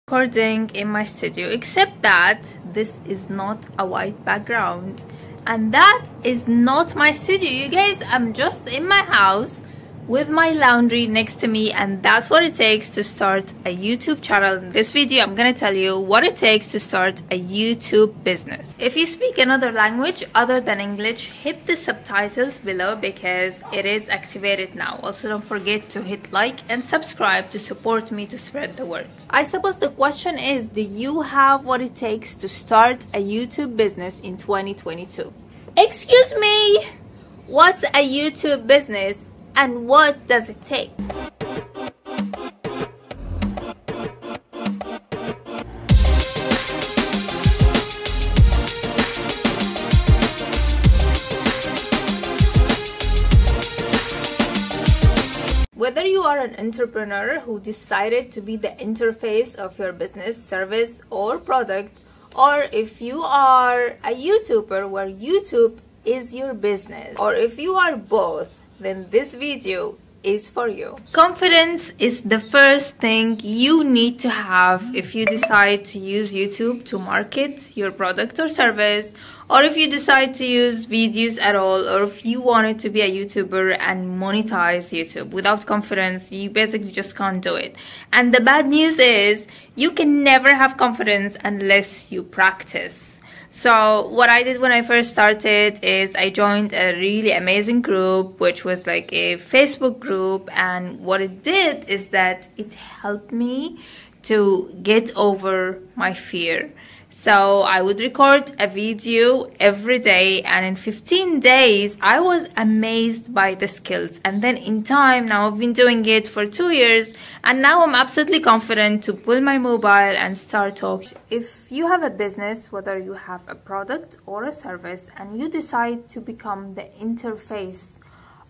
recording in my studio, except that this is not a white background and that is not my studio, you guys. I'm just in my house with my laundry next to me, and that's what it takes to start a YouTube channel. In this video I'm gonna tell you what it takes to start a YouTube business. If you speak another language other than English, hit the subtitles below because it is activated now. Also, don't forget to hit like and subscribe to support me to spread the word. I suppose the question is, do you have what it takes to start a YouTube business in 2022? Excuse me, what's a YouTube business? And what does it take? Whether you are an entrepreneur who decided to be the interface of your business, service, or product, or if you are a YouTuber where YouTube is your business, or if you are both, then this video is for you. Confidence is the first thing you need to have if you decide to use YouTube to market your product or service, or if you decide to use videos at all, or if you wanted to be a YouTuber and monetize YouTube. Without confidence, you basically just can't do it. And the bad news is you can never have confidence unless you practice. So what I did when I first started is I joined a really amazing group, which was like a Facebook group, and what it did is that it helped me to get over my fear. So I would record a video every day, and in 15 days I was amazed by the skills. And then in time, now I've been doing it for 2 years, and now I'm absolutely confident to pull my mobile and start talking. If you have a business, whether you have a product or a service, and you decide to become the interface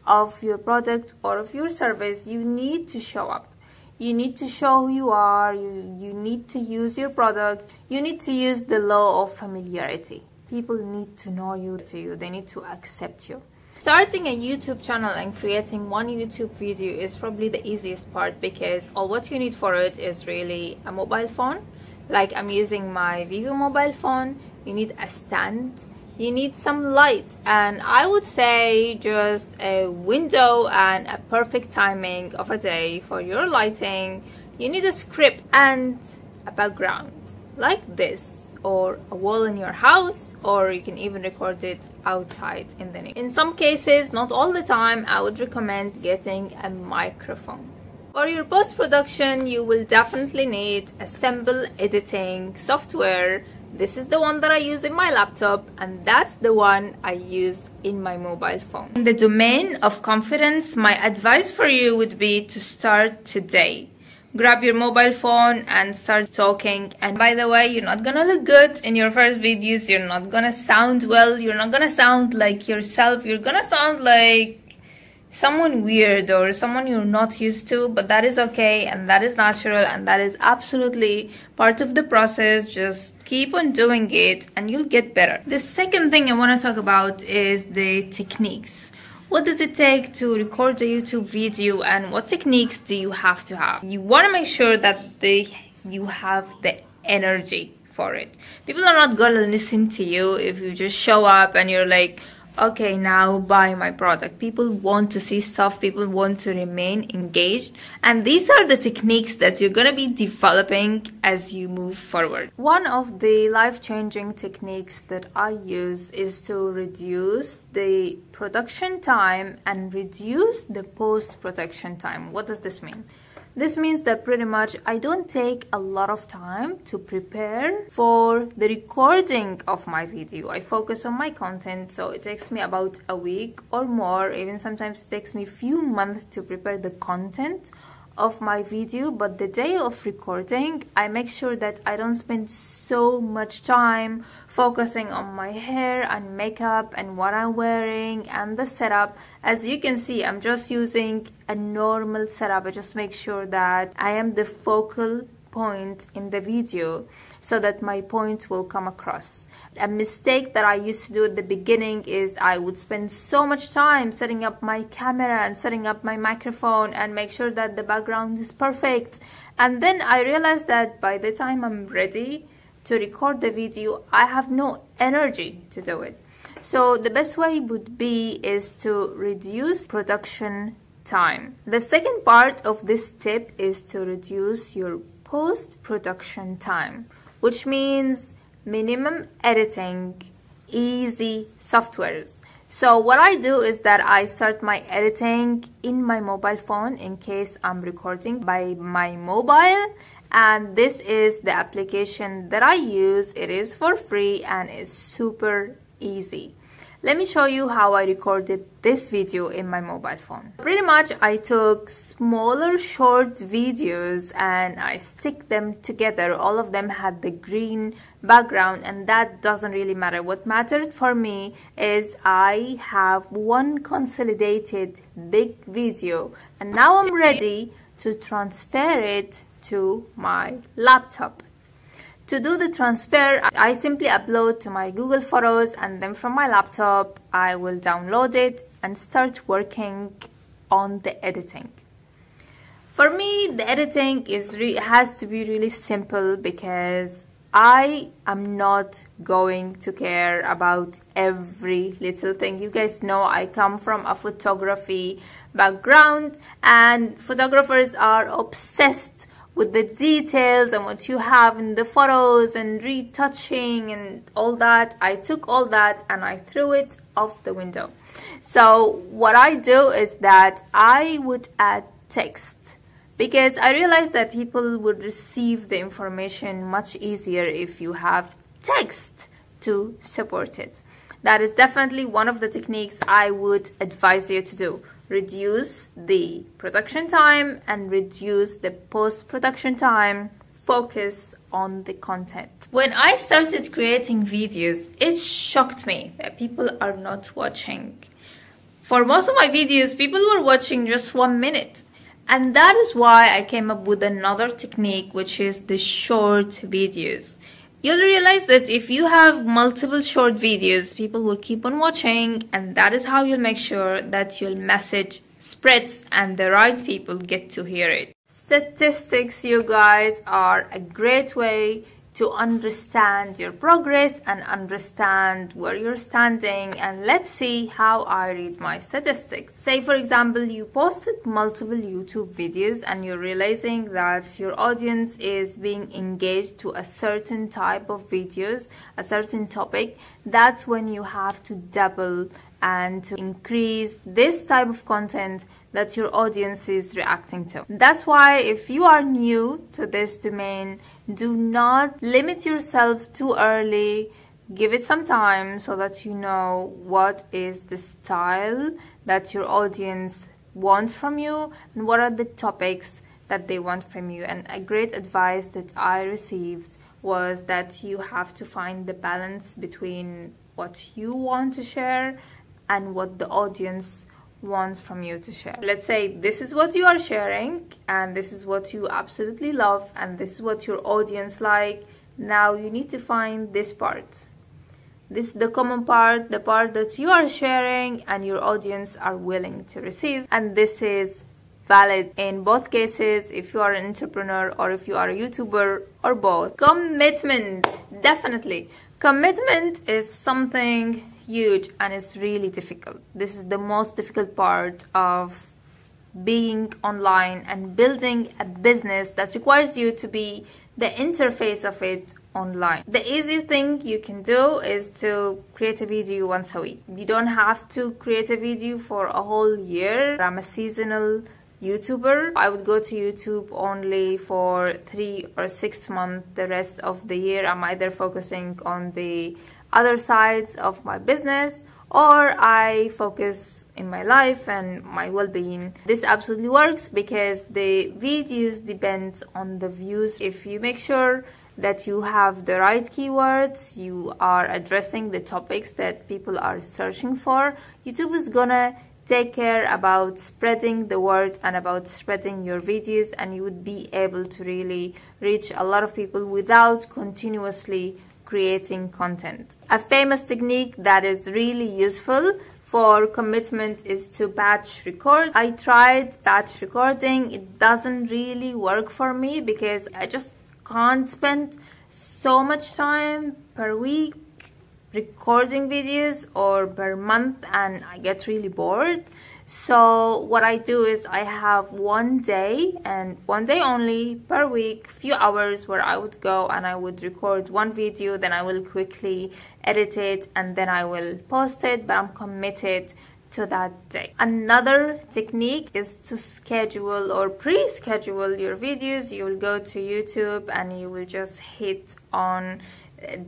of your product or of your service, you need to show up. You need to show who you are, you need to use your product, you need to use the law of familiarity. People need to know you, they need to accept you. Starting a YouTube channel and creating one YouTube video is probably the easiest part, because all what you need for it is really a mobile phone. Like I'm using my Vivo mobile phone. You need a stand, you need some light, and I would say just a window and a perfect timing of a day for your lighting. You need a script and a background like this, or a wall in your house, or you can even record it outside in the nature. In some cases, not all the time, I would recommend getting a microphone. For your post-production, you will definitely need a simple editing software. This is the one that I use in my laptop, and that's the one I use in my mobile phone. In the domain of confidence, my advice for you would be to start today. Grab your mobile phone and start talking. And by the way, you're not gonna look good in your first videos. You're not gonna sound well. You're not gonna sound like yourself. You're gonna sound like someone weird or someone you're not used to, but that is okay, and that is natural, and that is absolutely part of the process. Just keep on doing it and you'll get better. The second thing I want to talk about is the techniques. What does it take to record a YouTube video, and what techniques do you have to have? You want to make sure that you have the energy for it. People are not gonna listen to you if you just show up and you're like, okay, now buy my product. People want to see stuff. People want to remain engaged. And these are the techniques that you're going to be developing as you move forward. One of the life-changing techniques that I use is to reduce the production time and reduce the post-production time. What does this mean? This means that pretty much I don't take a lot of time to prepare for the recording of my video. I focus on my content, so it takes me about a week or more. Even sometimes it takes me a few months to prepare the content of my video, but the day of recording, I make sure that I don't spend so much time focusing on my hair and makeup and what I'm wearing and the setup. As you can see, I'm just using a normal setup. I just make sure that I am the focal point in the video so that my point will come across. A mistake that I used to do at the beginning is I would spend so much time setting up my camera and setting up my microphone and make sure that the background is perfect. And then I realized that by the time I'm ready to record the video, I have no energy to do it. So the best way would be is to reduce production time. The second part of this tip is to reduce your post-production time, which means minimum editing, easy softwares. So what I do is that I start my editing in my mobile phone in case I'm recording by my mobile, and this is the application that I use. It is for free and is super easy. Let me show you how I recorded this video in my mobile phone. Pretty much I took smaller short videos and I stick them together. All of them had the green background, and that doesn't really matter. What mattered for me is I have one consolidated big video, and now I'm ready to transfer it to my laptop. To do the transfer, I simply upload to my Google Photos, and then from my laptop, I will download it and start working on the editing. For me, the editing has to be really simple because I am not going to care about every little thing. You guys know I come from a photography background, and photographers are obsessed with the details and what you have in the photos and retouching and all that. I took all that and I threw it off the window. So what I do is that I would add text, because I realized that people would receive the information much easier if you have text to support it. That is definitely one of the techniques I would advise you to do. Reduce the production time and reduce the post-production time. Focus on the content. When I started creating videos, it shocked me that people are not watching. For most of my videos, people were watching just 1 minute. And that is why I came up with another technique, which is the short videos. You'll realize that if you have multiple short videos, people will keep on watching, and that is how you'll make sure that your message spreads and the right people get to hear it. Statistics, you guys, are a great way to understand your progress and understand where you're standing. And let's see how I read my statistics. Say for example, you posted multiple YouTube videos and you're realizing that your audience is being engaged to a certain type of videos, a certain topic. That's when you have to double and to increase this type of content that your audience is reacting to. That's why if you are new to this domain, do not limit yourself too early. Give it some time so that you know what is the style that your audience wants from you and what are the topics that they want from you. And a great advice that I received was that you have to find the balance between what you want to share and what the audience wants from you to share. Let's say this is what you are sharing and this is what you absolutely love and this is what your audience like. Now you need to find this part. This is the common part, the part that you are sharing and your audience are willing to receive. And this is valid in both cases, if you are an entrepreneur or if you are a YouTuber or both. Commitment, definitely. Commitment is something huge and it's really difficult. This is the most difficult part of being online and building a business that requires you to be the interface of it online. The easiest thing you can do is to create a video once a week. You don't have to create a video for a whole year. I'm a seasonal YouTuber. I would go to YouTube only for 3 or 6 months. The rest of the year I'm either focusing on the other sides of my business or I focus in my life and my well-being. This absolutely works because the videos depend on the views. If you make sure that you have the right keywords, you are addressing the topics that people are searching for, YouTube is gonna take care about spreading the word and about spreading your videos, and you would be able to really reach a lot of people without continuously creating content. A famous technique that is really useful for commitment is to batch record. I tried batch recording. It doesn't really work for me because I just can't spend so much time per week recording videos or per month, and I get really bored. So what I do is I have one day, and one day only per week, few hours, where I would go and I would record one video, then I will quickly edit it, and then I will post it, but I'm committed to that day. Another technique is to schedule or pre-schedule your videos. You will go to YouTube and you will just hit on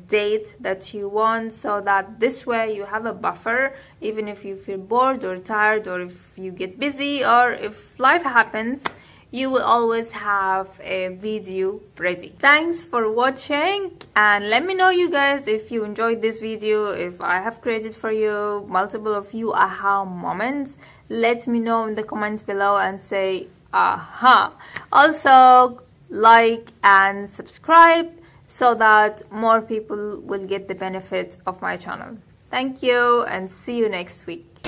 date that you want, so that this way you have a buffer. Even if you feel bored or tired, or if you get busy, or if life happens, you will always have a video ready. Thanks for watching, and let me know, you guys, if you enjoyed this video, if I have created for you multiple of you aha moments. Let me know in the comments below and say aha. Also, like and subscribe so that more people will get the benefit of my channel. Thank you, and see you next week.